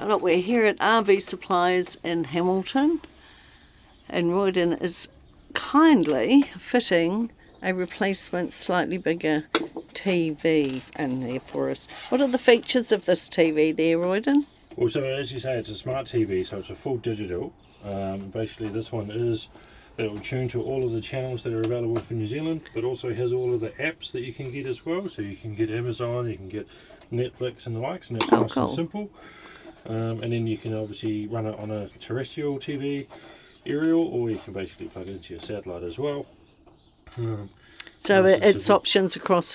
Look, we're here at RV Supplies in Hamilton, and Robyn is kindly fitting a replacement, slightly bigger TV in there for us. What are the features of this TV there, Robyn? Well, so as you say, it's a smart TV, so it's a full digital. Basically, this one it will tune to all of the channels that are available for New Zealand, but also has all of the apps that you can get as well. So you can get Amazon, you can get Netflix and the likes, and it's nice and simple. And then you can obviously run it on a terrestrial TV aerial, or you can basically plug it into your satellite as well. So it's options across,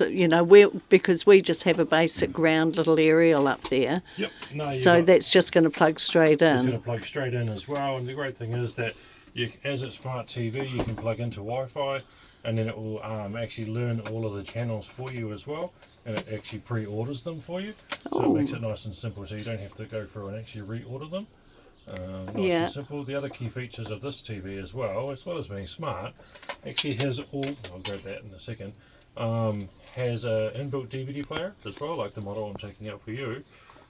because we just have a basic ground little aerial up there. Yep. So that's just going to plug straight in. It's going to plug straight in as well, and the great thing is that as it's smart TV, you can plug into Wi-Fi, and then it will actually learn all of the channels for you as well, and it actually pre-orders them for you. So it makes it nice and simple, so you don't have to go through and actually reorder them. Nice and simple. The other key features of this TV as well as being smart, actually has I'll grab that in a second, has an inbuilt DVD player as well, like the model I'm taking out for you.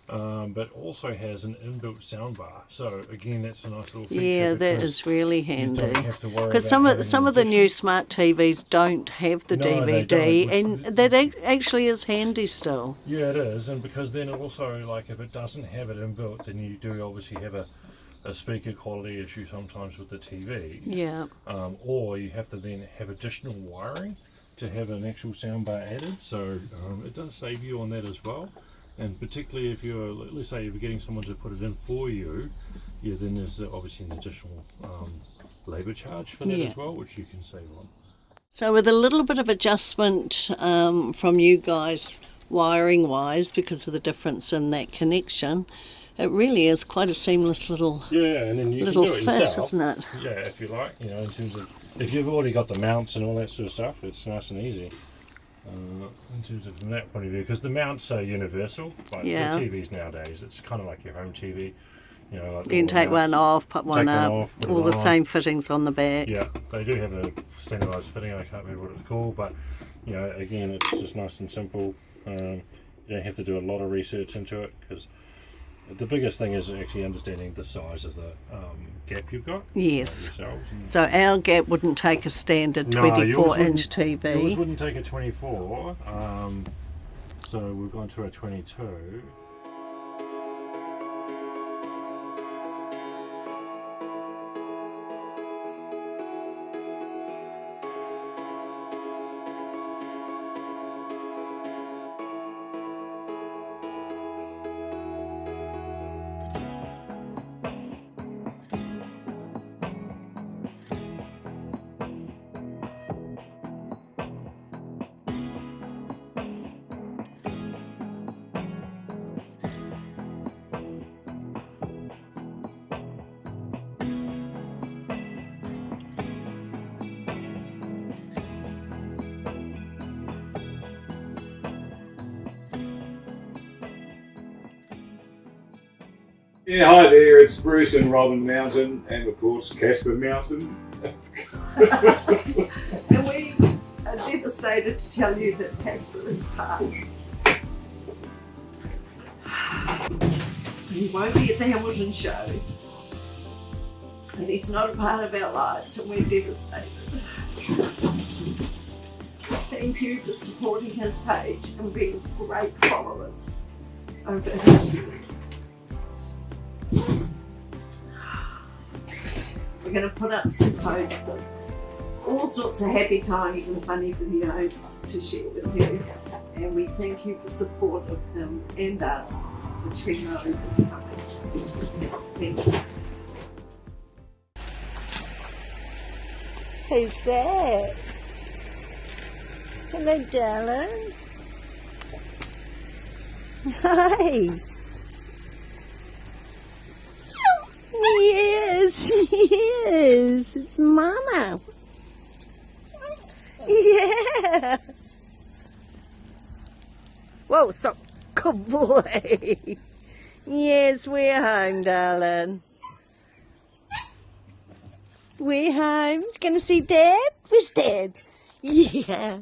But also has an inbuilt soundbar. So again, that's a nice little feature. Yeah, that is really handy. You don't have to worry because some of the new smart TVs don't have the DVD, and that actually is handy still. Yeah, it is, and because then also, like, if it doesn't have it inbuilt, then you do obviously have a speaker quality issue sometimes with the TVs. Yeah. Or you have to then have additional wiring to have an actual soundbar added. So it does save you on that as well. And particularly if you're, let's say you're getting someone to put it in for you, then there's obviously an additional labour charge for that as well, which you can save on. So with a little bit of adjustment from you guys wiring-wise, because of the difference in that connection, it really is quite a seamless little and then you little can do it fit, yourself, isn't it? Yeah, if you like, in terms of, if you've already got the mounts and all that sort of stuff, it's nice and easy. In terms of from that point of view, because the mounts are universal, like the TVs nowadays, it's kind of like your home TV. Like you can take one off, put one up, all the same fittings on the back. Yeah, they do have a standardised fitting, I can't remember what it's called, but again, it's just nice and simple. You don't have to do a lot of research into it, because the biggest thing is actually understanding the size of the gap you've got. Yes. So our gap wouldn't take a standard 24-inch TV. Yours wouldn't take a 24. So we've gone to a 22. Yeah, hi there, it's Bruce and Robyn Mountain, and of course Caspar Mountain. And we are devastated to tell you that Caspar has passed. He won't be at the Hamilton show, and he's not a part of our lives, and we're devastated. Thank you for supporting his page and being great followers over his years. We're going to put up some posts of all sorts of happy times and funny videos to share with you, and we thank you for support of him and us, which we know is coming. Thank you. Hey Zach. Hello darling. Hi. Yes, yes, it's Mama. Yeah. Whoa, so good boy. Yes, we're home, darling. We're home. Gonna see Dad? Where's Dad? Yeah.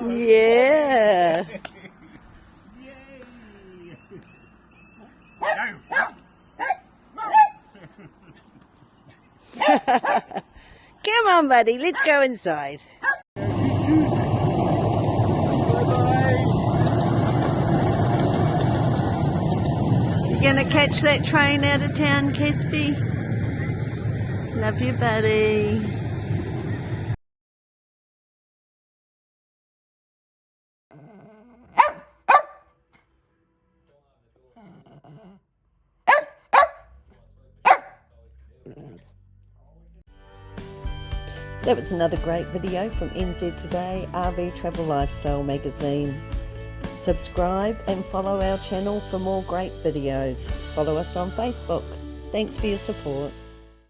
Yeah. Come on, buddy, let's go inside. You gonna catch that train out of town, Caspar? Love you, buddy. That was another great video from NZ Today-RV Travel Lifestyle magazine. Subscribe and follow our channel for more great videos. Follow us on Facebook. Thanks for your support.